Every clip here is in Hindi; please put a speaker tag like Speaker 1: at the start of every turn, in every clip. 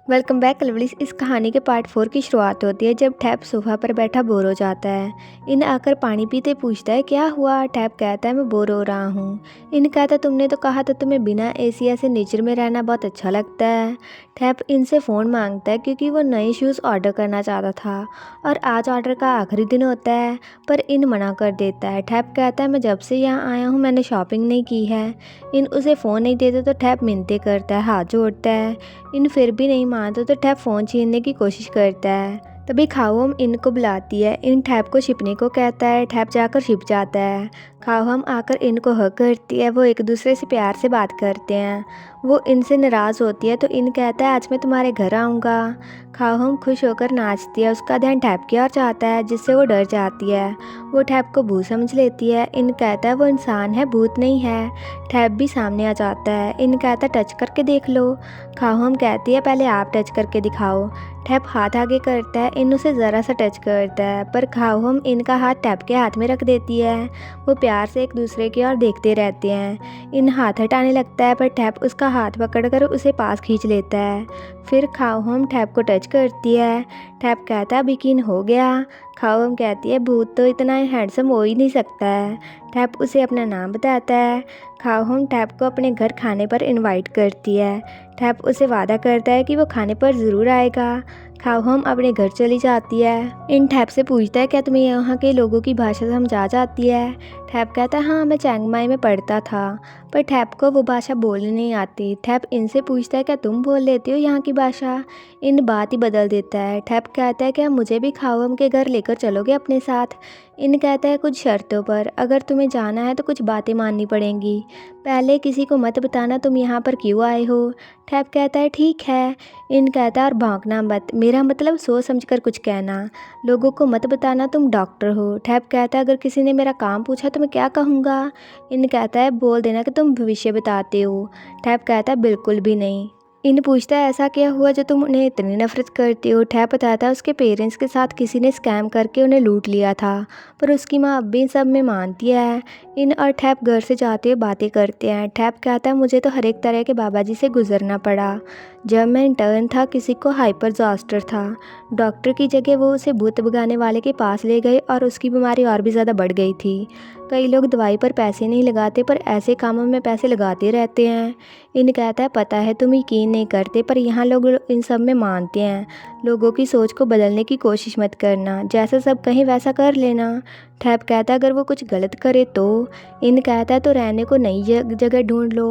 Speaker 1: Welcome back lovelies. इस कहानी के पार्ट 4 की शुरुआत होती है जब टैप सोफा पर बैठा बोर हो जाता है। इन आकर पानी पीते पूछता है क्या हुआ। टैप कहता है मैं बोर हो रहा हूँ। इन कहता है तुमने तो कहा था तुम्हें बिना एसी ऐसे नेचर में रहना बहुत अच्छा लगता है। टैप इनसे फ़ोन मांगता है क्योंकि वो नए शूज़ ऑर्डर करना चाहता था और आज ऑर्डर का आखिरी दिन होता है, पर इन मना कर देता है। टैप कहता है मैं जब से यहाँ आया हूँ मैंने शॉपिंग नहीं की है। इन उसे फ़ोन नहीं देते तो टैप मिन्नतें करता है, हाथ जोड़ता है। इन फिर भी नहीं मानता तो टैप फ़ोन छीनने की कोशिश करता है। तभी खाओम इनको बुलाती है। इन टैप को छिपने को कहता है। टैप जाकर छिप जाता है। खाओम आकर इनको हक करती है। वो एक दूसरे से प्यार से बात करते हैं। वो इनसे नाराज़ होती है तो इन कहता है आज मैं तुम्हारे घर आऊँगा। खाओम खुश होकर नाचती है। उसका ध्यान टैप की ओर जाता है जिससे वो डर जाती है। वो टैप को भूत समझ लेती है। इन कहता है वो इंसान है, भूत नहीं है। टैप भी सामने आ जाता है। इन कहता है टच करके देख लो। खाओम कहती है पहले आप टच करके दिखाओ। टैप हाथ आगे करता है। इन उसे ज़रा सा टच करता है पर खाओम इनका हाथ टैप के हाथ में रख देती है। वो प्यार से एक दूसरे की ओर देखते रहते हैं। इन हाथ हटाने लगता है पर टैप उसका हाथ पकड़कर उसे पास खींच लेता है। फिर खाओम टैप को टच करती है। टैप कहता है अब यकीन हो गया। खाओम कहती है भूत तो इतना हैंडसम हो ही नहीं सकता है। टैप उसे अपना नाम बताता है। खाओम टैप को अपने घर खाने पर इनवाइट करती है। टैप उसे वादा करता है कि वो खाने पर ज़रूर आएगा। खाओम अपने घर चली जाती है। इन टैप से पूछता है क्या तुम्हें यहाँ के लोगों की भाषा समझ आ जाती है। टैप कहता है हाँ मैं चैंगमाई में पढ़ता था, पर टैप को वो भाषा बोलनी नहीं आती। टैप इनसे पूछता है क्या तुम बोल लेते हो यहाँ की भाषा। इन बात ही बदल देता है। टैप कहता है क्या मुझे भी खाओम के घर लेकर चलोगे अपने साथ। इन कहता है कुछ शर्तों पर, अगर तुम्हें जाना है तो कुछ बातें माननी पड़ेंगी। पहले किसी को मत बताना तुम यहाँ पर क्यों आए हो। टैप कहता है ठीक है। इन कहता है और भौंकना मत, मेरा मतलब सोच समझकर कुछ कहना। लोगों को मत बताना तुम डॉक्टर हो। टैप कहता है अगर किसी ने मेरा काम पूछा तो मैं क्या कहूँगा। इन कहता है बोल देना कि तुम भविष्य बताते हो। टैप कहता है बिल्कुल भी नहीं। इन पूछता है ऐसा क्या हुआ जो तुम उन्हें इतनी नफरत करती हो। टैप बताता है उसके पेरेंट्स के साथ किसी ने स्कैम करके उन्हें लूट लिया था, पर उसकी माँ अब भी इन सब में मानती है। इन और टैप घर से जाते हुए बातें करते हैं। टैप कहता है मुझे तो हर एक तरह के बाबा जी से गुजरना पड़ा। जब मैं इंटर्न था किसी को हाइपर जोस्टर था। डॉक्टर की जगह वो उसे भूत भगाने वाले के पास ले गए और उसकी बीमारी और भी ज़्यादा बढ़ गई थी। कई लोग दवाई पर पैसे नहीं लगाते पर ऐसे कामों में पैसे लगाते रहते हैं। इन कहता है पता है तुम यकीन नहीं करते पर यहाँ लोग इन सब में मानते हैं। लोगों की सोच को बदलने की कोशिश मत करना, जैसा सब कहीं वैसा कर लेना। टैप कहता है अगर वो कुछ गलत करे तो। इन कहता है तो रहने को नई जगह ढूंढ लो।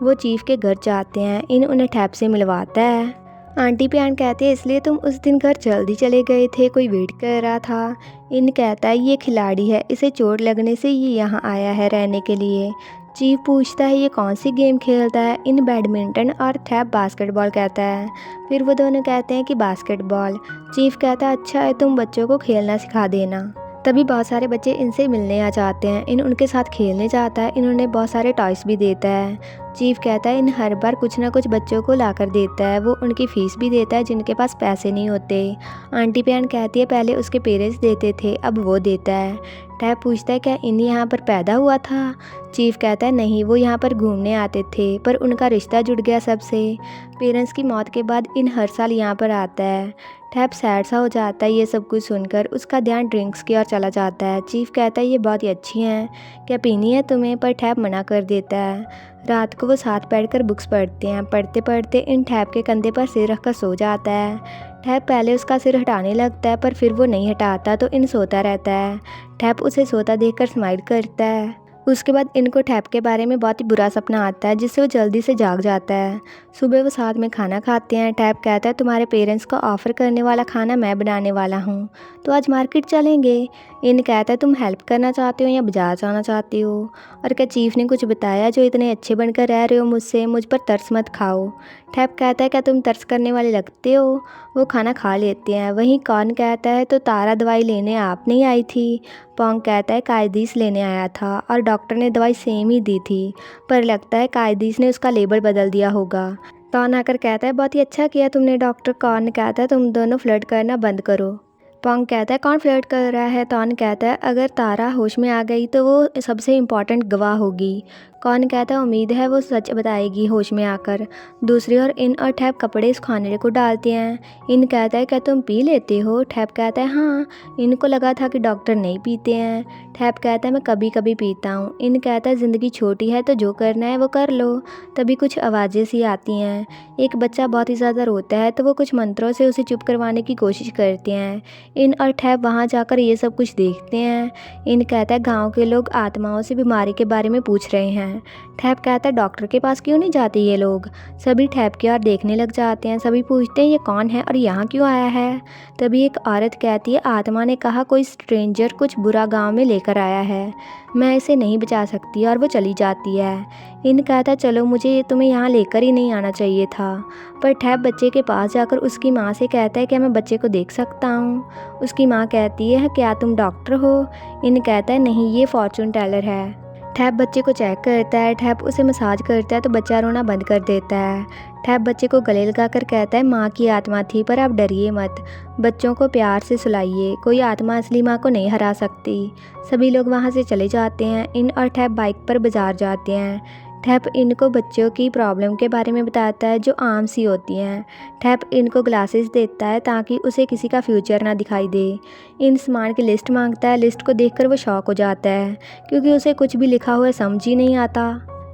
Speaker 1: वो चीफ के घर जाते हैं। इन उन्हें टैप से मिलवाता है। आंटी पियान कहती है इसलिए तुम उस दिन घर जल्दी चले गए थे, कोई वेट कर रहा था। इन कहता है ये खिलाड़ी है, इसे चोट लगने से ये यहाँ आया है रहने के लिए। चीफ पूछता है ये कौन सी गेम खेलता है। इन बैडमिंटन और टैप बास्केटबॉल कहता है। फिर वो दोनों कहते हैं कि बास्केटबॉल। चीफ कहता है अच्छा है तुम बच्चों को खेलना सिखा देना। तभी बहुत सारे बच्चे इनसे मिलने आ जाते हैं। इन उनके साथ खेलने जाता है। इन्होंने बहुत सारे टॉयस भी देता है। चीफ कहता है इन हर बार कुछ ना कुछ बच्चों को लाकर देता है। वो उनकी फ़ीस भी देता है जिनके पास पैसे नहीं होते। आंटी पियान कहती है पहले उसके पेरेंट्स देते थे अब वो देता है। टैप पूछता है क्या इन यहाँ पर पैदा हुआ था। चीफ कहता है नहीं, वो यहाँ पर घूमने आते थे पर उनका रिश्ता जुड़ गया सबसे। पेरेंट्स की मौत के बाद इन हर साल यहाँ पर आता है। टैप सैड सा हो जाता है ये सब कुछ सुनकर। उसका ध्यान ड्रिंक्स की ओर चला जाता है। चीफ कहता है ये बहुत ही अच्छी हैं, क्या पीनी है तुम्हें, पर टैप मना कर देता है। रात को वो साथ बैठकर बुक्स पढ़ते हैं। पढ़ते पढ़ते इन टैप के कंधे पर सिर रखकर सो जाता है। टैप पहले उसका सिर हटाने लगता है पर फिर वो नहीं हटाता तो इन सोता रहता है। टैप उसे सोता देखकर स्माइल करता है। उसके बाद इनको टैप के बारे में बहुत ही बुरा सपना आता है जिससे वो जल्दी से जाग जाता है। सुबह वो साथ में खाना खाते हैं। टैप कहता है तुम्हारे पेरेंट्स को ऑफ़र करने वाला खाना मैं बनाने वाला हूँ, तो आज मार्केट चलेंगे। इन कहता है तुम हेल्प करना चाहते हो या बाजार जाना चाहते हो। और क्या चीफ ने कुछ बताया जो इतने अच्छे बनकर रह रहे हो मुझसे, मुझ पर तरस मत खाओ। टैप कहता है क्या तुम तरस करने वाले लगते हो। वो खाना खा लेते हैं। वहीं कौन कहता है तो तारा दवाई लेने आप नहीं आई थी। पोंग कहता है कायदीस लेने आया था और डॉक्टर ने दवाई सेम ही दी थी, पर लगता है कायदीस ने उसका लेबल बदल दिया होगा। कौन आकर कहता है बहुत ही अच्छा किया तुमने डॉक्टर। कौन कहता है तुम दोनों फ्लर्ट करना बंद करो। पोंग कहता है कौन फ्लर्ट कर रहा है। तौन कहता है अगर तारा होश में आ गई तो वो सबसे इम्पॉर्टेंट गवाह होगी। कौन कहता है उम्मीद है वो सच बताएगी होश में आकर। दूसरी ओर इन और ठैप कपड़े इस खाने को डालते हैं। इन कहता है क्या तुम पी लेते हो? ठैप कहता है हाँ। इनको लगा था कि डॉक्टर नहीं पीते हैं। ठैप कहता है मैं कभी कभी पीता हूँ। इन कहता है ज़िंदगी छोटी है तो जो करना है वो कर लो। तभी कुछ आवाज़ें सी आती हैं। एक बच्चा बहुत ही ज़्यादा रोता है तो वो कुछ मंत्रों से उसे चुप करवाने की कोशिश करते हैं। इन और ठैप वहाँ जाकर ये सब कुछ देखते हैं। इन कहता है गाँव के लोग आत्माओं से बीमारी के बारे में पूछ रहे हैं। ठैप कहता है डॉक्टर के पास क्यों नहीं जाते ये लोग? सभी ठैप की ओर देखने लग जाते हैं। सभी पूछते हैं ये कौन है और यहाँ क्यों आया है? तभी एक औरत कहती है आत्मा ने कहा कोई स्ट्रेंजर कुछ बुरा गांव में लेकर आया है, मैं इसे नहीं बचा सकती, और वो चली जाती है। इन कहता चलो मुझे तुम्हें यहाँ लेकर ही नहीं आना चाहिए था। पर ठैप बच्चे के पास जाकर उसकी माँ से कहता है क्या मैं बच्चे को देख सकता हूँ? उसकी माँ कहती है क्या तुम डॉक्टर हो? इन कहता है नहीं ये फॉर्चून टेलर है। ठैप बच्चे को चेक करता है। ठैप उसे मसाज करता है तो बच्चा रोना बंद कर देता है। ठैप बच्चे को गले लगाकर कहता है माँ की आत्मा थी पर आप डरिए मत, बच्चों को प्यार से सुलाइए, कोई आत्मा असली माँ को नहीं हरा सकती। सभी लोग वहाँ से चले जाते हैं। इन और ठैप बाइक पर बाजार जाते हैं। ठैप इनको बच्चों की प्रॉब्लम के बारे में बताता है जो आम सी होती हैं। ठैप इनको ग्लासेस देता है ताकि उसे किसी का फ्यूचर ना दिखाई दे। इन सामान की लिस्ट मांगता है। लिस्ट को देखकर वो शॉक हो जाता है क्योंकि उसे कुछ भी लिखा हुआ समझ ही नहीं आता।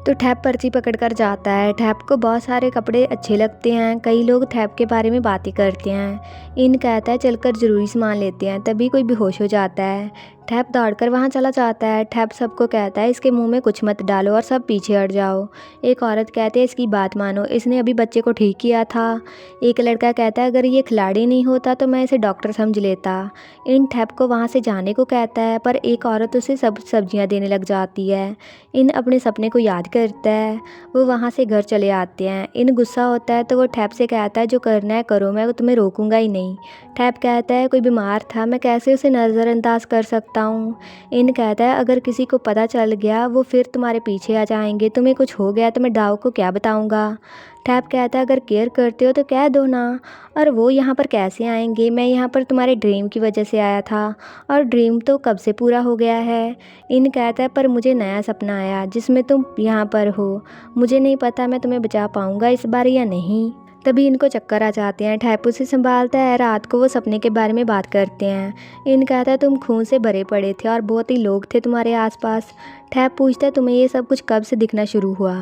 Speaker 1: तो ठैप पर्ची पकड़कर जाता है। ठैप को बहुत सारे कपड़े अच्छे लगते हैं। कई लोग ठैप के बारे में बातें करते हैं। इन कहता है चलकर ज़रूरी सामान लेते हैं। तभी कोई बेहोश हो जाता है। ठैप दौड़कर वहाँ चला जाता है। ठैप सबको कहता है इसके मुंह में कुछ मत डालो और सब पीछे हट जाओ। एक औरत कहती है इसकी बात मानो, इसने अभी बच्चे को ठीक किया था। एक लड़का कहता है अगर ये खिलाड़ी नहीं होता तो मैं इसे डॉक्टर समझ लेता। इन ठैप को वहाँ से जाने को कहता है पर एक औरत उसे सब सब्जियाँ देने लग जाती है। इन अपने सपने को याद करता है। वो वहाँ से घर चले आते हैं। इन गुस्सा होता है तो वो ठैप से कहता है जो करना है करो, मैं तुम्हें रोकूंगा ही नहीं। ठैप कहता है कोई बीमार था, मैं कैसे उसे नज़रअंदाज कर सकता हूँ। इन कहता है अगर किसी को पता चल गया वो फिर तुम्हारे पीछे आ जाएंगे, तुम्हें कुछ हो गया तो मैं डाव को क्या बताऊँगा। ठैप कहता है अगर केयर करते हो तो कह दो ना, और वो यहाँ पर कैसे आएंगे, मैं यहाँ पर तुम्हारे ड्रीम की वजह से आया था और ड्रीम तो कब से पूरा हो गया है। इन कहता है पर मुझे नया सपना आया जिसमें तुम यहाँ पर हो, मुझे नहीं पता मैं तुम्हें बचा पाऊँगा इस बार या नहीं। तभी इनको चक्कर आ जाते हैं। ठैप उसे संभालता है। रात को वो सपने के बारे में बात करते हैं। इन कहता है तुम खून से भरे पड़े थे और बहुत ही लोग थे तुम्हारे आसपास। ठैप पूछता है तुम्हें ये सब कुछ कब से दिखना शुरू हुआ।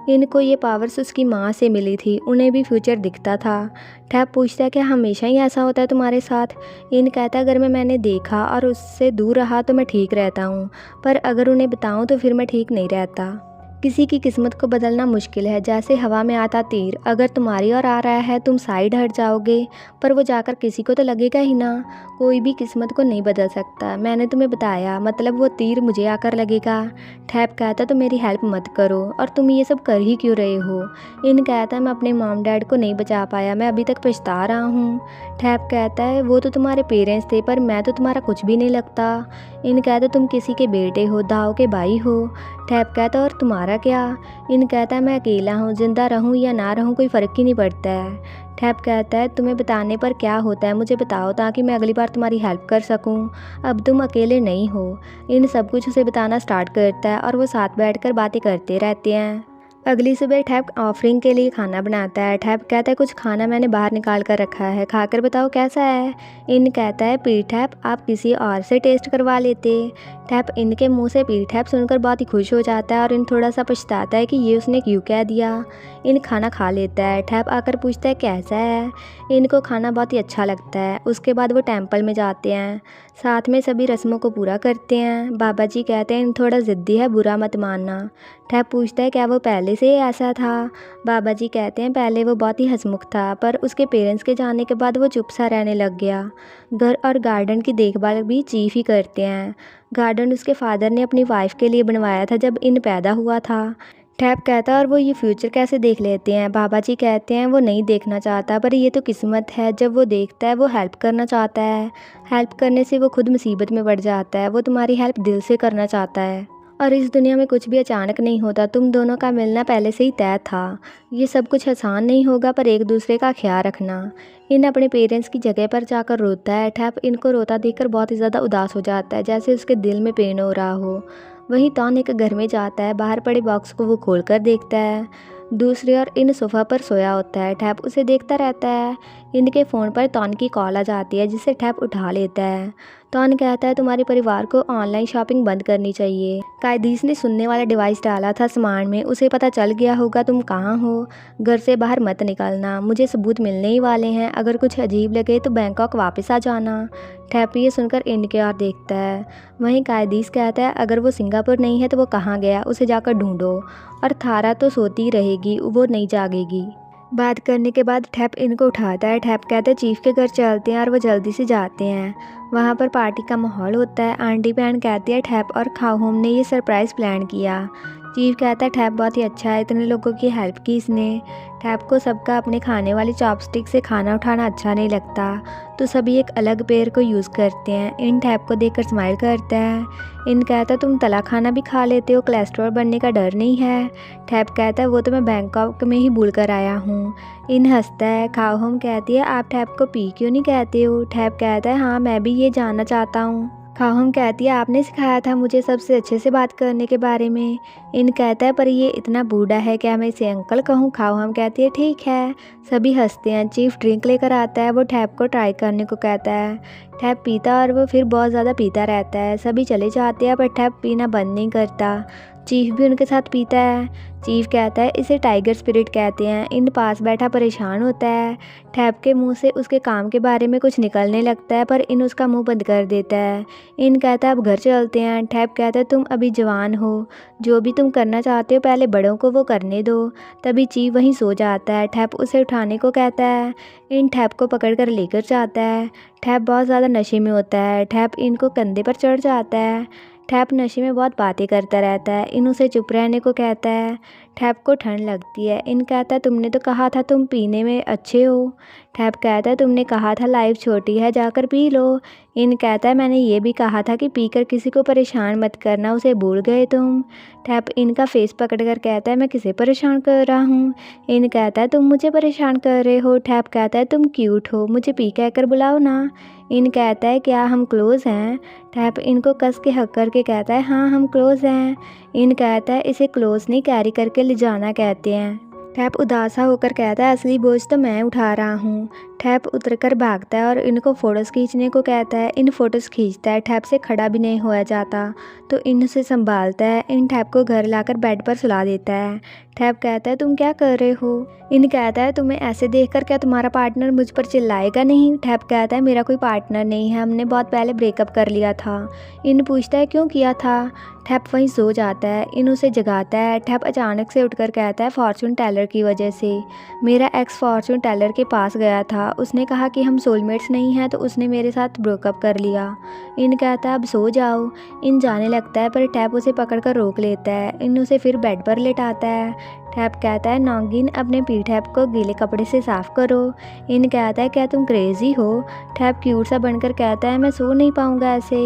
Speaker 1: इनको ये पावर्स उसकी माँ से मिली थी, उन्हें भी फ्यूचर दिखता था। ठैप पूछता है क्या हमेशा ही ऐसा होता है तुम्हारे साथ। इन कहता है अगर मैंने देखा और उससे दूर रहा तो मैं ठीक रहता हूँ, पर अगर उन्हें बताऊँ तो फिर मैं ठीक नहीं रहता। किसी की किस्मत को बदलना मुश्किल है, जैसे हवा में आता तीर, अगर तुम्हारी ओर आ रहा है तुम साइड हट जाओगे पर वो जाकर किसी को तो लगेगा ही ना। कोई भी किस्मत को नहीं बदल सकता, मैंने तुम्हें बताया, मतलब वो तीर मुझे आकर लगेगा। ठैप कहता तो मेरी हेल्प मत करो, और तुम ये सब कर ही क्यों रहे हो। इन कहता मैं अपने मॉम डैड को नहीं बचा पाया, मैं अभी तक पछता रहा हूँ। ठैप कहता है वो तो तुम्हारे पेरेंट्स थे पर मैं तो तुम्हारा कुछ भी नहीं लगता। इन कहता तुम किसी के बेटे हो, दाव के भाई हो। ठैप कहता और तुम्हारा क्या। इन कहता है मैं अकेला हूँ, जिंदा रहूँ या ना रहूँ कोई फ़र्क ही नहीं पड़ता है। ठैप कहता है तुम्हें बताने पर क्या होता है, मुझे बताओ ताकि मैं अगली बार तुम्हारी हेल्प कर सकूँ, अब तुम अकेले नहीं हो। इन सब कुछ उसे बताना स्टार्ट करता है और वो साथ बैठकर बातें करते रहते हैं। अगली सुबह ठैप ऑफरिंग के लिए खाना बनाता है। ठैप कहता है कुछ खाना मैंने बाहर निकाल कर रखा है, खाकर बताओ कैसा है। इन कहता है पी ठैप आप किसी और से टेस्ट करवा लेते। ठैप इनके मुंह से पी ठैप सुनकर बहुत ही खुश हो जाता है और इन थोड़ा सा पछताता है कि ये उसने क्यों कह दिया। इन खाना खा लेता है। ठैप आकर पूछता है कैसा है। इनको खाना बहुत ही अच्छा लगता है। उसके बाद वो टेम्पल में जाते हैं, साथ में सभी रस्मों को पूरा करते हैं। बाबा जी कहते हैं थोड़ा ज़िद्दी है, बुरा मत मानना। ठैप पूछता है क्या वो पहले से ऐसा था। बाबा जी कहते हैं पहले वो बहुत ही हंसमुख था पर उसके पेरेंट्स के जाने के बाद वो चुप सा रहने लग गया। घर और गार्डन की देखभाल भी चीफ ही करते हैं। गार्डन उसके फादर ने अपनी वाइफ के लिए बनवाया था जब इन पैदा हुआ था। ठैप कहता और वो ये फ्यूचर कैसे देख लेते हैं। बाबा जी कहते हैं वो नहीं देखना चाहता पर ये तो किस्मत है, जब वो देखता है वो हेल्प करना चाहता है। हेल्प करने से वो खुद मुसीबत में पड़ जाता है। वो तुम्हारी हेल्प दिल से करना चाहता है और इस दुनिया में कुछ भी अचानक नहीं होता, तुम दोनों का मिलना पहले से ही तय था। ये सब कुछ आसान नहीं होगा पर एक दूसरे का ख्याल रखना। इन अपने पेरेंट्स की जगह पर जाकर रोता है। ठैप इनको रोता देखकर बहुत ही ज़्यादा उदास हो जाता है, जैसे उसके दिल में पेन हो रहा हो। वहीं तौन एक घर में जाता है, बाहर पड़े बॉक्स को वो खोल कर देखता है। दूसरी ओर इन सोफ़ा पर सोया होता है, टैप उसे देखता रहता है। इनके फ़ोन पर तौन की कॉल आ जाती है जिसे टैप उठा लेता है। तौन कहता है तुम्हारे परिवार को ऑनलाइन शॉपिंग बंद करनी चाहिए। कायदीस ने सुनने वाला डिवाइस डाला था सामान में, उसे पता चल गया होगा तुम कहाँ हो। घर से बाहर मत निकलना, मुझे सबूत मिलने ही वाले हैं। अगर कुछ अजीब लगे तो बैंकॉक वापस आ जाना। टैप ये सुनकर इनके ओर देखता है। वहीं कायदीस कहता है अगर वो सिंगापुर नहीं है तो वो कहाँ गया, उसे जाकर ढूंढो। और थारा तो सोती रहेगी, वो नहीं जागेगी। बात करने के बाद टैप इनको उठाता है। टैप कहता है चीफ के घर चलते हैं और वो जल्दी से जाते हैं। वहाँ पर पार्टी का माहौल होता है। आंटी बहन कहती है टैप और खाओहोम ने ये सरप्राइज़ प्लान किया। चीफ कहता है टैप बहुत ही अच्छा है, इतने लोगों की हेल्प की इसने। टैप को सबका अपने खाने वाली चॉपस्टिक से खाना उठाना अच्छा नहीं लगता, तो सभी एक अलग पेयर को यूज़ करते हैं। इन टैप को देखकर स्माइल करता है। इन कहता है तुम तला खाना भी खा लेते हो, कोलेस्ट्रॉल बनने का डर नहीं है। टैप कहता है वो तो मैं बैंकॉक में ही भूल कर आया हूँ। इन हंसता है। खाओहोम कहती है आप टैप को पी क्यों नहीं कहते हो। टैप कहता है हाँ मैं भी ये जानना चाहता हूँ। खाओहोम कहती है आपने सिखाया था मुझे सबसे अच्छे से बात करने के बारे में। इन कहता है पर ये इतना बूढ़ा है, क्या मैं इसे अंकल कहूँ। खाओहोम कहती है ठीक है। सभी हंसते हैं। चीफ ड्रिंक लेकर आता है, वो टैप को ट्राई करने को कहता है। टैप पीता और वो फिर बहुत ज़्यादा पीता रहता है। सभी चले जाते हैं पर टैप पीना बंद नहीं करता। चीफ भी उनके साथ पीता है। चीफ कहता है इसे टाइगर स्पिरिट कहते हैं। इन पास बैठा परेशान होता है। टैप के मुंह से उसके काम के बारे में कुछ निकलने लगता है पर इन उसका मुंह बंद कर देता है। इन कहता है अब घर चलते हैं। टैप कहता है तुम अभी जवान हो, जो भी तुम करना चाहते हो पहले बड़ों को वो करने दो। तभी चीफ वहीं सो जाता है। टैप उसे उठाने को कहता है। इन टैप को पकड़ कर लेकर जाता है। टैप बहुत ज़्यादा नशे में होता है। टैप इनको कंधे पर चढ़ जाता है। टैप नशे में बहुत बातें करता रहता है। इन उसे चुप रहने को कहता है। टैप को ठंड लगती है। इन कहता है तुमने तो कहा था तुम पीने में अच्छे हो। टैप कहता है तुमने कहा था लाइफ छोटी है, जाकर पी लो। इन कहता है मैंने ये भी कहा था कि पीकर किसी को परेशान मत करना, उसे भूल गए तुम। टैप इनका फेस पकड़कर कहता है मैं किसे परेशान कर रहा हूँ। इन कहता है तुम मुझे परेशान कर रहे हो। टैप कहता है तुम क्यूट हो, मुझे पी कहकर बुलाओ ना। इन कहता है क्या हम क्लोज़ हैं। टैप इनको कस के हक करके कहता है हाँ हम क्लोज़ हैं। इन कहता है इसे क्लोज़ नहीं कैरी करके ले जाना कहते हैं। टैप उदासा होकर कहता है असली बोझ तो मैं उठा रहा हूँ। टैप उतरकर भागता है और इनको फ़ोटोज़ खींचने को कहता है। इन फ़ोटोज़ खींचता है। टैप से खड़ा भी नहीं हुआ जाता तो इन उसे संभालता है। इन टैप को घर लाकर बेड पर सुला देता है। टैप कहता है तुम क्या कर रहे हो। इन कहता है तुम्हें ऐसे देखकर क्या तुम्हारा पार्टनर मुझ पर चिल्लाएगा नहीं। टैप कहता है मेरा कोई पार्टनर नहीं है, हमने बहुत पहले ब्रेकअप कर लिया था। इन पूछता है क्यों किया था। टैप वहीं सो जाता है। इन उसे जगाता है। टैप अचानक से उठकर कहता है फॉर्चून टेलर की वजह से। मेरा एक्स फॉर्चून टेलर के पास गया था, उसने कहा कि हम सोलमेट्स नहीं हैं तो उसने मेरे साथ ब्रेकअप कर लिया। इन कहता है अब सो जाओ। इन जाने लगता है पर टैप उसे पकड़कर रोक लेता है। इन उसे फिर बेड पर लेटाता है। टैप कहता है नागिन अपने टैप को गीले कपड़े से साफ़ करो। इन कहता है क्या तुम क्रेजी हो। टैप क्यूट सा बनकर कहता है मैं सो नहीं पाऊँगा ऐसे।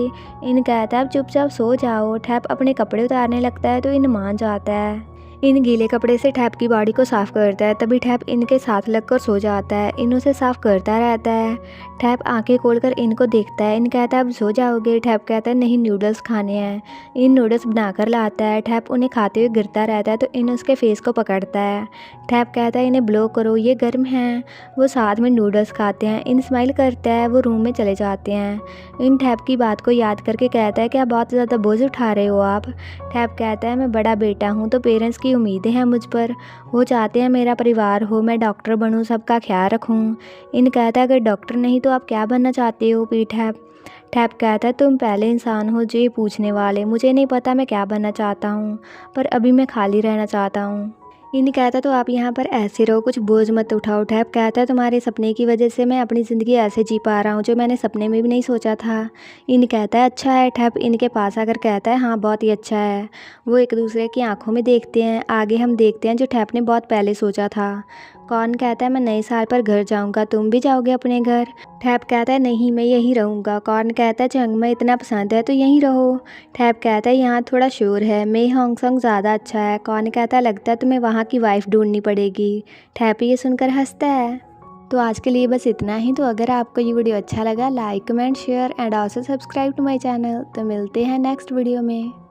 Speaker 1: इन कहता है अब चुपचाप सो जाओ। टैप अपने कपड़े उतारने लगता है तो इन मान जाता है। इन गीले कपड़े से टैप की बॉडी को साफ़ करता है। तभी टैप इनके साथ लगकर सो जाता है। इन उसे साफ़ करता रहता है। टैप आंखें खोलकर इनको देखता है। इन कहता है अब सो जाओगे। टैप कहता है नहीं नूडल्स खाने हैं। इन नूडल्स बनाकर लाता है। टैप उन्हें खाते हुए गिरता रहता है तो इन उसके फेस को पकड़ता है। टैप कहता है इन्हें ब्लो करो, ये गर्म हैं। वो साथ में नूडल्स खाते हैं। इन स्माइल करता है। वो रूम में चले जाते हैं। इन टैप की बात को याद करके कहता है क्या बहुत ज़्यादा बोझ उठा रहे हो आप। टैप कहता है मैं बड़ा बेटा हूँ तो पेरेंट्स की उम्मीदें हैं मुझ पर, वो चाहते हैं मेरा परिवार हो, मैं डॉक्टर बनूं, सबका ख्याल रखूं। इन कहता है अगर डॉक्टर नहीं तो आप क्या बनना चाहते हो टैप। टैप कहता है तुम पहले इंसान हो जो ये पूछने वाले, मुझे नहीं पता मैं क्या बनना चाहता हूँ पर अभी मैं खाली रहना चाहता हूँ। इन कहता तो आप यहाँ पर ऐसे रहो, कुछ बोझ मत उठाओ। टैप कहता है तुम्हारे सपने की वजह से मैं अपनी ज़िंदगी ऐसे जी पा रहा हूँ जो मैंने सपने में भी नहीं सोचा था। इन कहता है अच्छा है। टैप इनके पास आकर कहता है हाँ बहुत ही अच्छा है। वो एक दूसरे की आंखों में देखते हैं। आगे हम देखते हैं जो टैप ने बहुत पहले सोचा था। कौन कहता है मैं नए साल पर घर जाऊंगा, तुम भी जाओगे अपने घर। टैप कहता है नहीं मैं यहीं रहूंगा। कौन कहता है चंगमा इतना पसंद है तो यहीं रहो। टैप कहता है यहाँ थोड़ा शोर है, मे होंगसोंग ज़्यादा अच्छा है। कौन कहता है लगता है तुम्हें वहाँ की वाइफ ढूंढनी पड़ेगी। टैप ये सुनकर हंसता है। तो आज के लिए बस इतना ही। तो अगर आपको ये वीडियो अच्छा लगा like comment share and also subscribe to my channel. तो मिलते हैं नेक्स्ट वीडियो में।